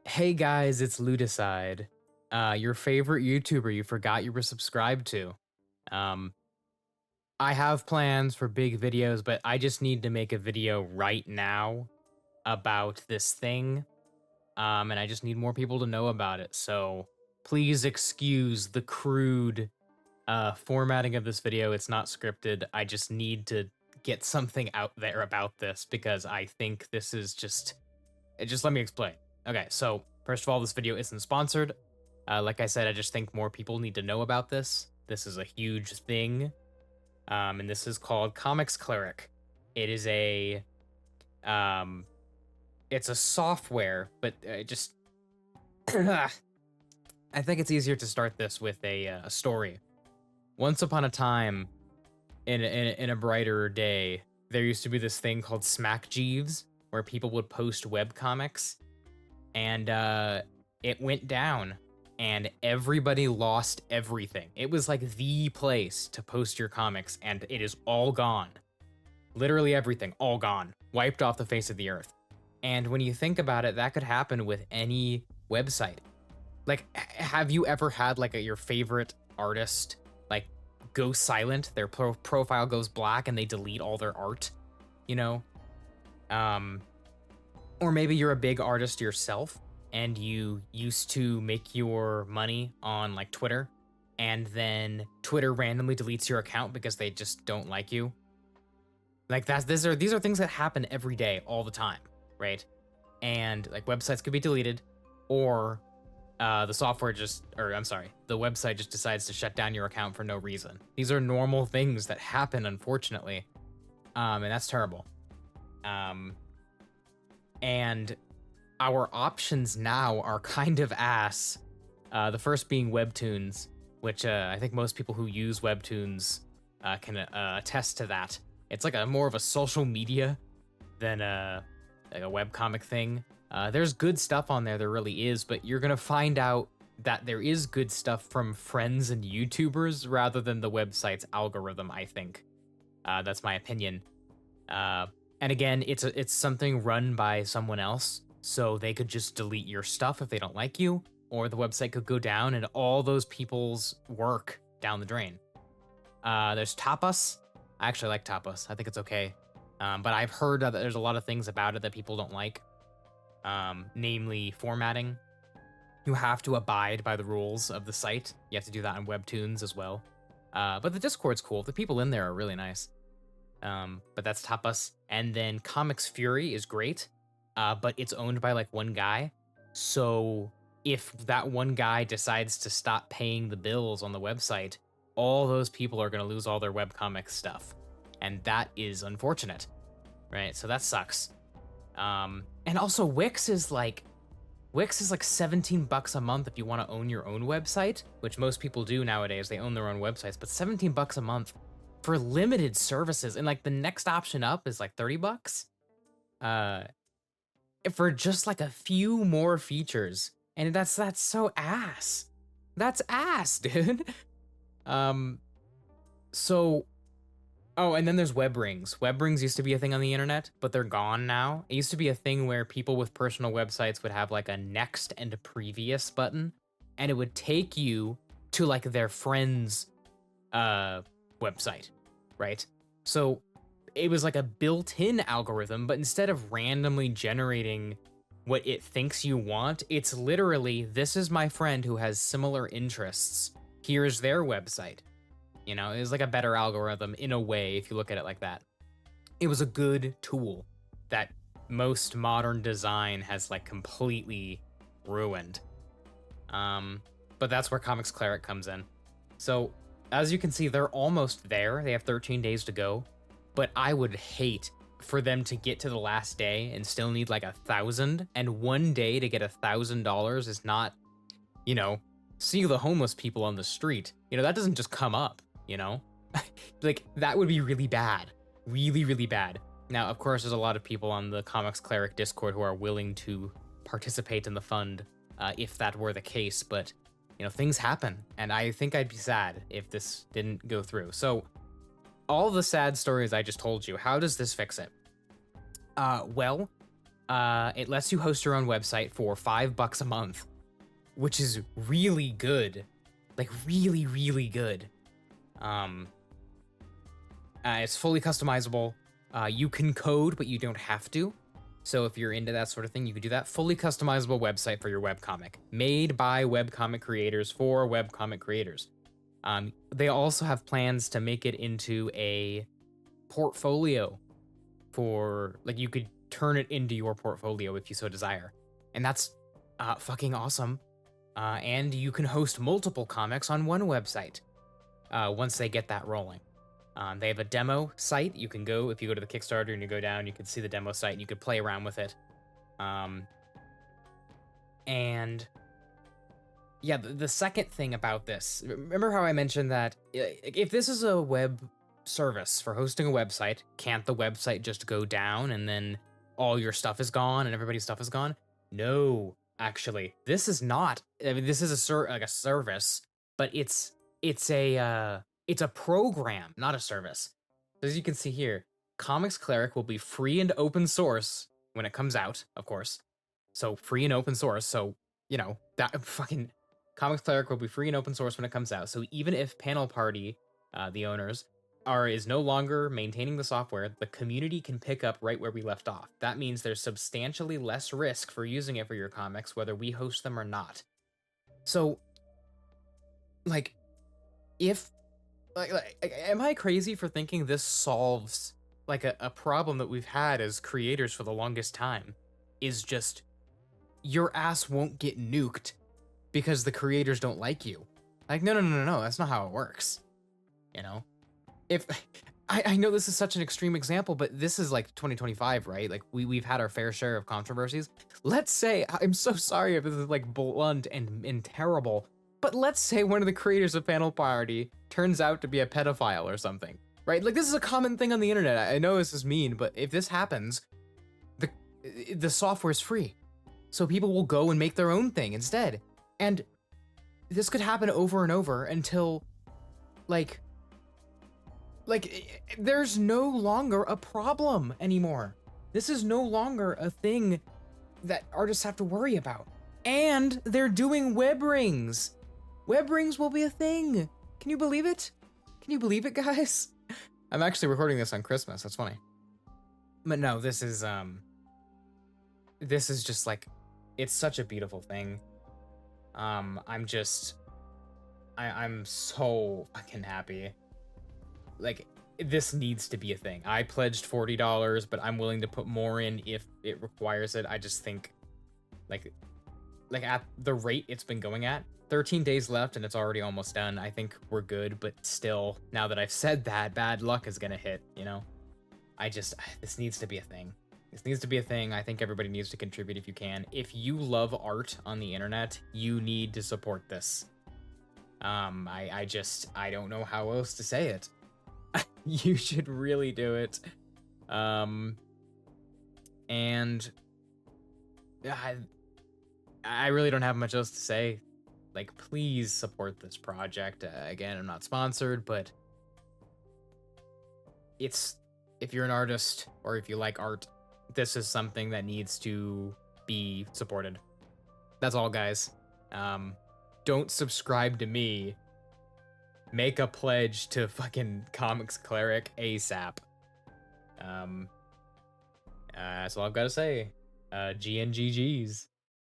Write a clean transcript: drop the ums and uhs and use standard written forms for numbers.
Hey guys, it's Ludicide, your favorite YouTuber you forgot you were subscribed to. Um, I have plans for big videos, but I just need to make a video right now about this thing, and I just need more people to know about it. So please excuse the crude formatting of this video. It's not scripted. I just need to get something out there about this because I think this is just let me explain. Okay, so first of all, this video isn't sponsored. Like I said, I just think more people need to know about this. This is a huge thing, and this is called Comix Cleric. It is um, it's a software, but I think it's easier to start this with a story. Once upon a time, in a brighter day, there used to be this thing called Smack Jeeves, where people would post webcomics and it went down and everybody lost everything. It was like the place to post your comics and it is all gone. Literally everything, all gone, wiped off the face of the earth. And when you think about it, that could happen with any website. Like, have you ever had like your favorite artist like go silent? Their profile goes black and they delete all their art, you know? Um, or maybe you're a big artist yourself and you used to make your money on like Twitter and then Twitter randomly deletes your account because they just don't like you. Like these are things that happen every day all the time, right? And like websites could be deleted or the the website just decides to shut down your account for no reason. These are normal things that happen, unfortunately. And that's terrible. And our options now are kind of ass. The first being Webtoons, which I think most people who use Webtoons can attest to that. It's like a more of a social media than like a webcomic thing. There's good stuff on there, there really is, but you're gonna find out that there is good stuff from friends and YouTubers rather than the website's algorithm, I think. That's my opinion. And again, it's something run by someone else, so they could just delete your stuff if they don't like you, or the website could go down and all those people's work down the drain. There's Tapas. I actually like Tapas. I think it's okay. But I've heard that there's a lot of things about it that people don't like, namely formatting. You have to abide by the rules of the site. You have to do that on Webtoons as well. But the Discord's cool. The people in there are really nice. But that's Tapas. And then Comix Fury is great, but it's owned by like one guy. So if that one guy decides to stop paying the bills on the website, all those people are going to lose all their webcomic stuff. And that is unfortunate, right? So that sucks. And also Wix is like 17 bucks a month if you want to own your own website, which most people do nowadays. They own their own websites, but 17 bucks a month for limited services. And like the next option up is like 30 bucks for just like a few more features. And that's so ass. That's ass, dude. So oh, and then there's web rings. Web rings used to be a thing on the internet, but they're gone now. It used to be a thing where people with personal websites would have like a next and a previous button, and it would take you to like their friend's website, right? So it was like a built-in algorithm, but instead of randomly generating what it thinks you want, it's literally, this is my friend who has similar interests. Here's their website. You know, it was like a better algorithm in a way, if you look at it like that. It was a good tool that most modern design has like completely ruined. But that's where Comix Cleric comes in. So as you can see, they're almost there. They have 13 days to go, but I would hate for them to get to the last day and still need like 1,000. And one day to get $1,000 is not, you know, see the homeless people on the street. You know, that doesn't just come up. You know, like that would be really bad, really, really bad. Now, of course, there's a lot of people on the Comix Cleric Discord who are willing to participate in the fund if that were the case. But, you know, things happen. And I think I'd be sad if this didn't go through. So all the sad stories I just told you, how does this fix it? Well, It lets you host your own website for $5 a month, which is really good. Like really, really good. It's fully customizable. You can code, but you don't have to. So if you're into that sort of thing, you can do that. Fully customizable website for your webcomic, made by webcomic creators for webcomic creators. They also have plans to make it into a portfolio for, like, you could turn it into your portfolio if you so desire. And that's fucking awesome. And you can host multiple comics on one website once they get that rolling. They have a demo site. You can go, if you go to the Kickstarter and you go down, you can see the demo site and you can play around with it. And yeah, the second thing about this, remember how I mentioned that if this is a web service for hosting a website, can't the website just go down and then all your stuff is gone and everybody's stuff is gone? No, actually, this is not. I mean, this is a service, but it's a program, not a service. As you can see here, Comix Cleric will be free and open source when it comes out, of course. So free and open source. So, you know, that fucking Comix Cleric will be free and open source when it comes out. So even if Panel Party, the owners, is no longer maintaining the software, the community can pick up right where we left off. That means there's substantially less risk for using it for your comics, whether we host them or not. So, like, if am I crazy for thinking this solves like a problem that we've had as creators for the longest time? Is just your ass won't get nuked because the creators don't like you. Like, no, that's not how it works. You know? If I know this is such an extreme example, but this is like 2025, right? Like we've had our fair share of controversies. Let's say, I'm so sorry if this is like blunt and terrible, but let's say one of the creators of Panel Party turns out to be a pedophile or something, right? Like this is a common thing on the internet. I know this is mean, but if this happens, the software is free. So people will go and make their own thing instead. And this could happen over and over until like there's no longer a problem anymore. This is no longer a thing that artists have to worry about. And they're doing web rings. Web rings will be a thing. Can you believe it? Can you believe it, guys? I'm actually recording this on Christmas. That's funny. But no, this is just like, it's such a beautiful thing. I'm so fucking happy. Like, this needs to be a thing. I pledged $40, but I'm willing to put more in if it requires it. I just think, like at the rate it's been going at, 13 days left and it's already almost done. I think we're good, but still, now that I've said that, bad luck is gonna hit, you know? This needs to be a thing. This needs to be a thing. I think everybody needs to contribute if you can. If you love art on the internet, you need to support this. I don't know how else to say it. You should really do it. And I really don't have much else to say. Like, please support this project. Again, I'm not sponsored, but if you're an artist or if you like art, this is something that needs to be supported. That's all, guys. Don't subscribe to me. Make a pledge to fucking Comix Cleric ASAP. That's all I've got to say. GNGGs.